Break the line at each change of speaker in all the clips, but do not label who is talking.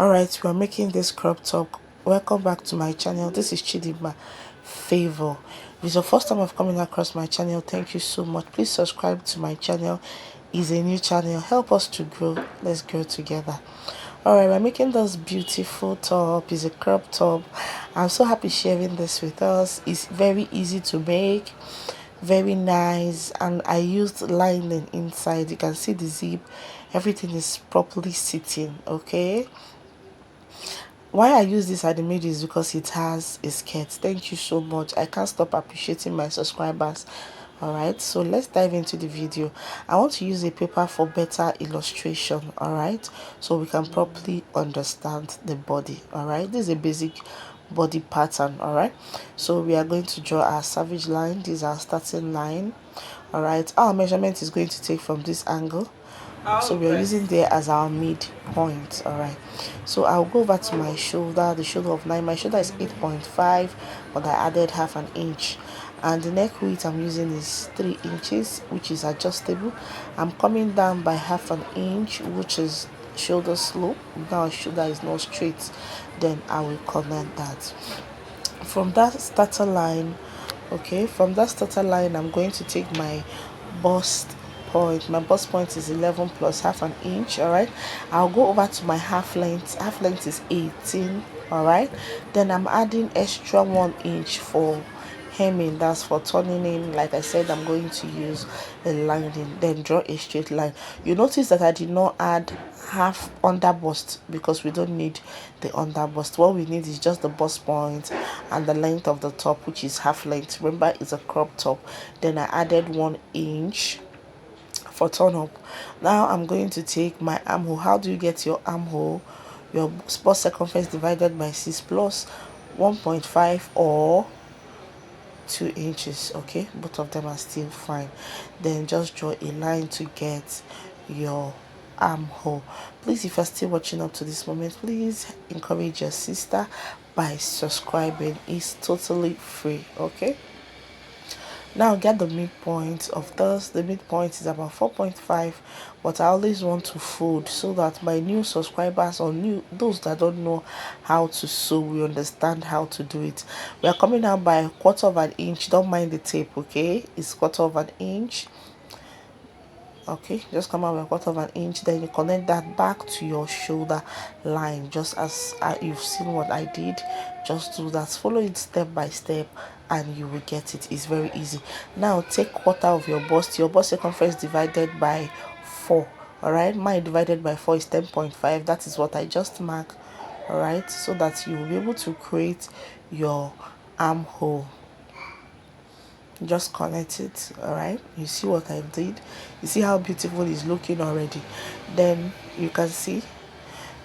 Alright, we are making this crop top. Welcome back to my channel. This is Chidima Favor. If it's your first time of coming across my channel, thank you so much. Please subscribe to my channel. It's a new channel. Help us to grow. Let's grow together. Alright, we're making this beautiful top. It's a crop top. I'm so happy sharing this with us. It's very easy to make, very nice, and I used lining inside. You can see the zip. Everything is properly sitting. Okay, why I use this animated is because it has a skirt. Thank you so much. I can't stop appreciating my subscribers. Alright, so let's dive into the video. I want to use a paper for better illustration. Alright, so we can properly understand the body. Alright, this is a basic body pattern. Alright, so we are going to draw our savage line. This is our starting line. Alright, our measurement is going to take from this angle, so we are using there as our midpoint. Alright, so I'll go over to my shoulder, the shoulder of 9. My shoulder is 8.5, but I added half an inch, and the neck width I'm using is 3 inches, which is adjustable. I'm coming down by half an inch, which is shoulder slope. Now shoulder is not straight, then I will connect that from that starter line. Okay, from that starter line I'm going to take my bust point. My bust point is 11 plus half an inch. All right, I'll go over to my half length. Half length is 18. All right, then I'm adding extra 1 inch for hemming. That's for turning in. Like I said, I'm going to use a lining, then draw a straight line. You notice that I did not add half under bust because we don't need the under bust. What we need is just the bust point and the length of the top, which is half length. Remember, it's a crop top. Then I added 1 inch for turn up. Now I'm going to take my armhole. How do you get your armhole? Your bust circumference divided by 6 plus 1.5 or 2 inches. Okay, both of them are still fine. Then just draw a line to get your armhole. Please, if you're still watching up to this moment, please encourage your sister by subscribing. It's totally free. Okay, now get the midpoint of this. The midpoint is about 4.5, but I always want to fold so that my new subscribers or those that don't know how to sew will understand how to do it. We are coming out by 1/4 of an inch. Don't mind the tape. Okay, it's 1/4 of an inch. Okay, just come out by 1/4 of an inch, then you connect that back to your shoulder line, just as you've seen what I did. Just do that, follow it step by step, and you will get it. It's very easy. Now take 1/4 of your bust circumference divided by 4. All right, mine divided by 4 is 10.5. That is what I just marked. All right, so that you will be able to create your armhole. Just connect it. All right, you see what I did? You see how beautiful it's looking already? Then you can see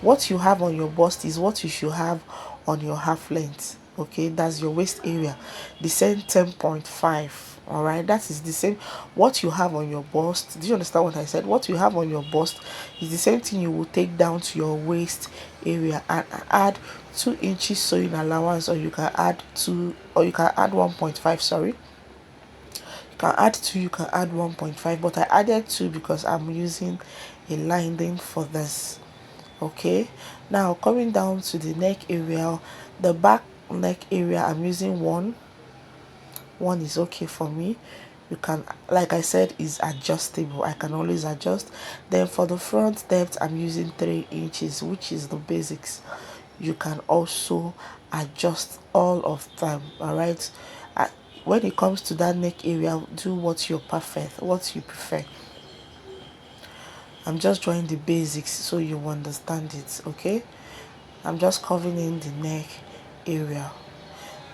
what you have on your bust is what you should have on your half length. Okay, that's your waist area, the same 10.5. all right, that is the same what you have on your bust. Do you understand what I said? What you have on your bust is the same thing you will take down to your waist area and add 2 inches sewing allowance, or you can add 1.5. Sorry, you can add 2, you can add 1.5, but I added 2 because I'm using a lining for this. Okay, now coming down to the neck area, the back neck area, I'm using 1 is okay for me. You can, like I said, is adjustable. I can always adjust. Then for the front depth, I'm using 3 inches, which is the basics. You can also adjust all of them. All right, when it comes to that neck area, do what you prefer. I'm just drawing the basics so you understand it. Okay, I'm just covering in the neck area.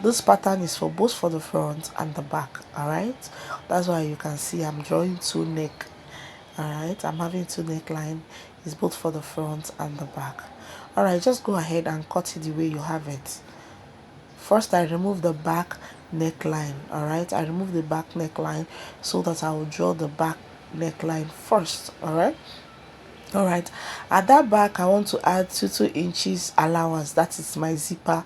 This pattern is for both for the front and the back. All right, that's why you can see I'm drawing 2 neck. All right, I'm having 2 neckline. It's both for the front and the back. All right, just go ahead and cut it the way you have it. First, I remove the back neckline. All right, I remove the back neckline so that I will draw the back neckline first. All right. All right, at that back I want to add 2 inches allowance. That is my zipper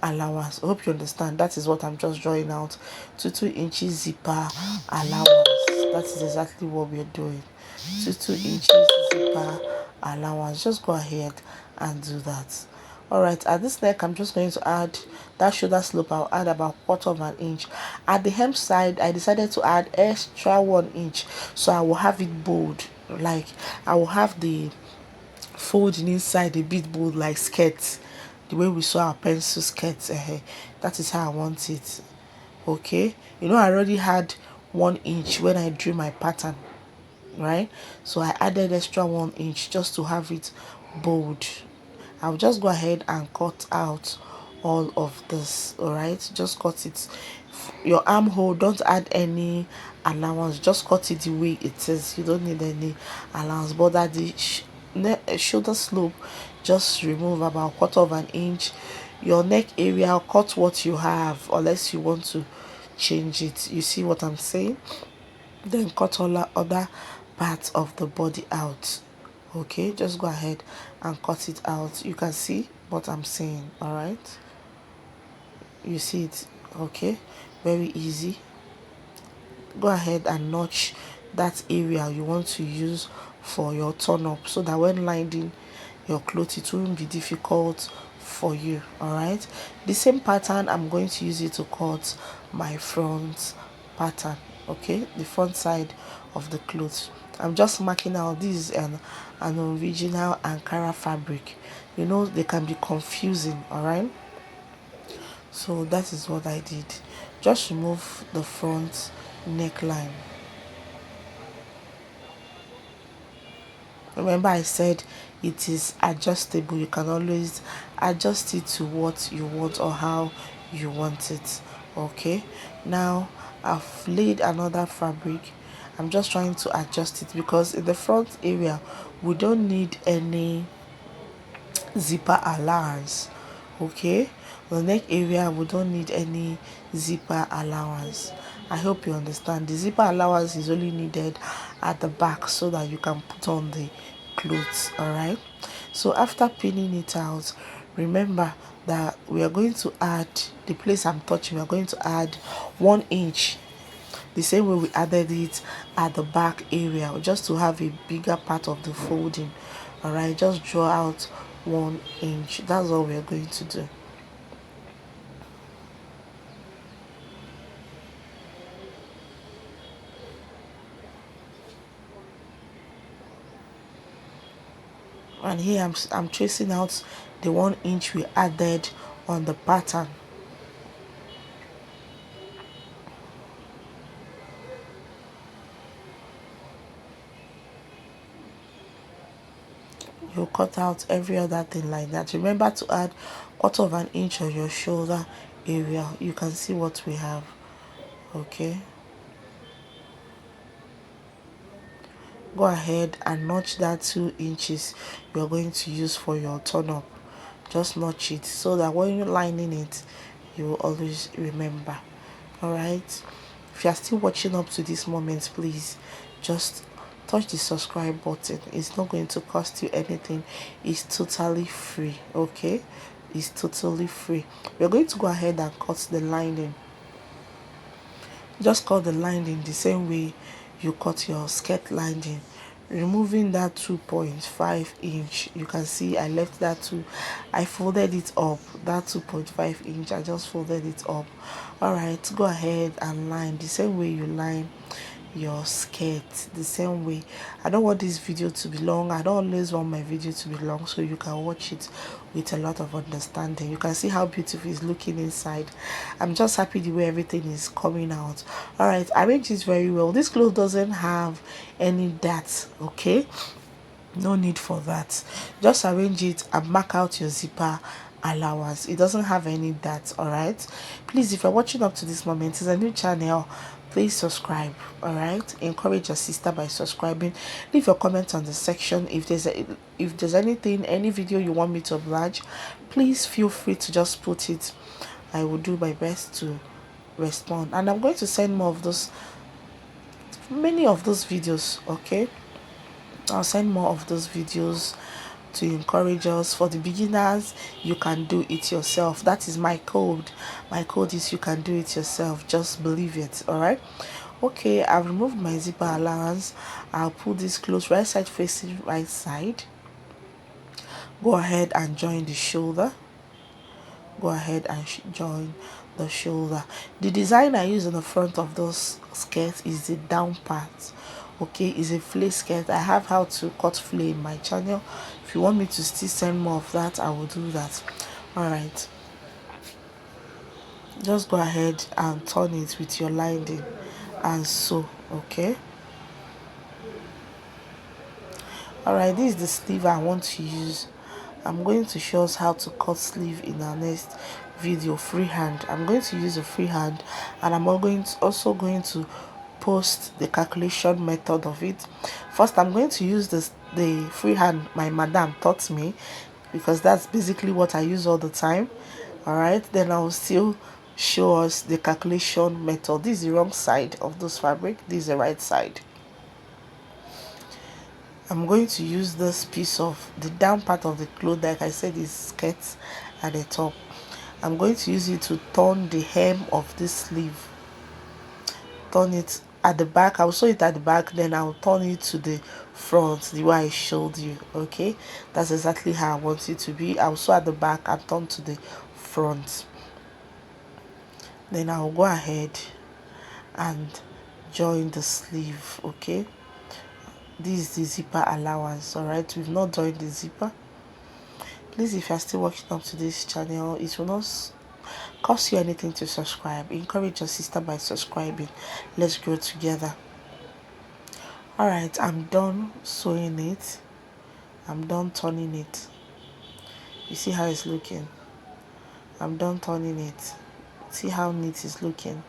allowance. I hope you understand. That is what I'm just drawing out. 2 inches zipper allowance. That is exactly what we're doing. 2 inches zipper allowance. Just go ahead and do that. All right, at this neck I'm just going to add that shoulder slope. I'll add about 1/4 inch. At the hem side I decided to add extra 1 inch, so I will have it bold, like I will have the folding inside a bit bold, like skirts, the way we saw our pencil skirts. That is how I want it. Okay, I already had 1 inch when I drew my pattern, right? So I added extra 1 inch just to have it bold. I'll just go ahead and cut out all of this. All right, just cut it. Your armhole, don't add any allowance, just cut it the way it is. You don't need any allowance. But at the shoulder slope, just remove about 1/4 inch. Your neck area, cut what you have unless you want to change it. You see what I'm saying? Then cut all the other parts of the body out. Okay, just go ahead and cut it out. You can see what I'm saying. All right, you see it? Okay, very easy. Go ahead and notch that area you want to use for your turn up, so that when lining your clothes it won't be difficult for you. All right, the same pattern I'm going to use it to cut my front pattern. Okay, the front side of the clothes. I'm just marking out this an original Ankara fabric. They can be confusing. All right, so that is what I did. Just remove the front neckline. Remember I said it is adjustable. You can always adjust it to what you want or how you want it. Okay, now I've laid another fabric. I'm just trying to adjust it because in the front area we don't need any zipper allowance. Okay, the neck area we don't need any zipper allowance. I hope you understand. The zipper allowance is only needed at the back so that you can put on the clothes. All right, so after pinning it out, remember that we are going to add the place I'm touching. We are going to add 1 inch, the same way we added it at the back area, just to have a bigger part of the folding. All right, just draw out 1 inch. That's all we're going to do. And here I'm tracing out the 1 inch we added on the pattern. You cut out every other thing like that. Remember to add 1/4 inch on your shoulder area. You can see what we have. Okay, go ahead and notch that 2 inches you're going to use for your turn up. Just notch it so that when you're lining it you will always remember. All right, if you are still watching up to this moment, please just touch the subscribe button. It's not going to cost you anything. It's totally free. Okay, it's totally free. We're going to go ahead and cut the lining. Just cut the lining the same way you cut your skirt lining, removing that 2.5 inch. You can see I left that I folded it up. That 2.5 inch, I just folded it up. All right, go ahead and line the same way you line your skirt, the same way. I don't want this video to be long. I don't always want my video to be long, so you can watch it with a lot of understanding. You can see how beautiful it's looking inside. I'm just happy the way everything is coming out. All right, arrange it very well. This cloth doesn't have any darts. Okay, no need for that. Just arrange it and mark out your zipper allowance. It doesn't have any that. All right, please, if you're watching up to this moment, it's a new channel, please subscribe. All right, encourage your sister by subscribing. Leave your comments on the section. If there's anything, any video you want me to oblige, please feel free to just put it. I will do my best to respond, and I'm going to send many of those videos. Okay, I'll send more of those videos to encourage us. For the beginners, you can do it yourself. That is my code. My code is you can do it yourself. Just believe it. All right. Okay, I've removed my zipper allowance. I'll pull this close, right side facing right side. go ahead and join the shoulder. Go ahead and join the shoulder. The design I use on the front of those skirts is the down part. Okay, is a flay skirt. I have how to cut flay in my channel. If you want me to still send more of that, I will do that. All right, just go ahead and turn it with your lining and sew. Okay, all right, this is the sleeve I want to use. I'm going to show us how to cut sleeve in our next video, freehand. I'm going to use a freehand, and I'm also going to post the calculation method of it. First, I'm going to use the freehand my madam taught me, because that's basically what I use all the time. All right, then I'll still show us the calculation method. This is the wrong side of this fabric, this is the right side. I'm going to use this piece of the down part of the cloth, like I said, is skirt at the top. I'm going to use it to turn the hem of this sleeve. Turn it at the back. I'll sew it at the back, then I'll turn it to the front, the way I showed you. Okay, that's exactly how I want it to be. I'll sew at the back and turn to the front. Then I'll go ahead and join the sleeve. Okay, this is the zipper allowance. All right, we've not joined the zipper. Please, if you're still watching up to this channel, it will not cost you anything to subscribe. Encourage your sister by subscribing. Let's grow together. All right, I'm done sewing it. I'm done turning it. You see how it's looking? I'm done turning it. See how neat it's looking?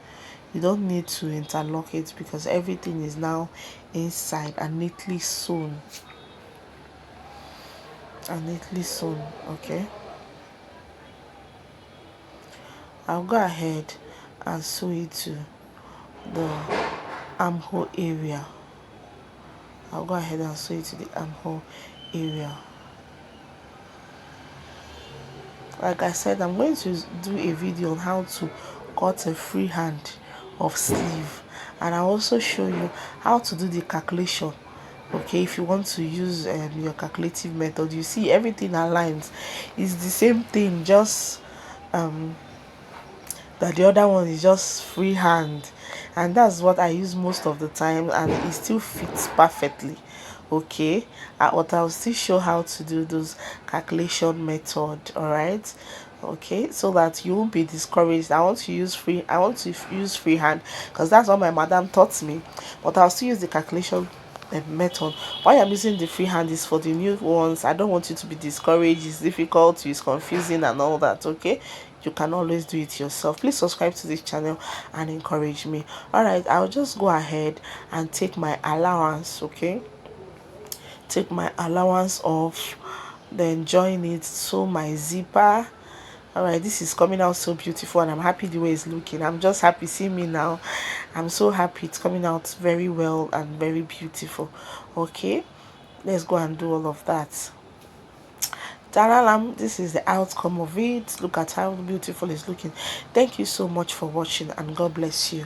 You don't need to interlock it because everything is now inside and neatly sewn. Okay, I'll go ahead and sew it to the armhole area. I'll go ahead and sew it to the armhole area. Like I said, I'm going to do a video on how to cut a freehand of sleeve, and I'll also show you how to do the calculation. Okay, if you want to use your calculative method, you see everything aligns. It's the same thing, just that the other one is just freehand, and that's what I use most of the time, and it still fits perfectly. Okay, but I'll still show how to do those calculation method. All right, okay, so that you won't be discouraged. I want to use freehand because that's what my madam taught me, but I'll still use the calculation method. Why I'm using the freehand is for the new ones. I don't want you to be discouraged. It's difficult, it's confusing and all that. Okay, you can always do it yourself. Please subscribe to this channel and encourage me. All right, I'll just go ahead and take my allowance. Okay, take my allowance off, then join it, sew my zipper. All right, this is coming out so beautiful, and I'm happy the way it's looking. I'm just happy. See me now, I'm so happy. It's coming out very well and very beautiful. Okay, let's go and do all of that. Taralam, this is the outcome of it. Look at how beautiful it's looking. Thank you so much for watching, and God bless you.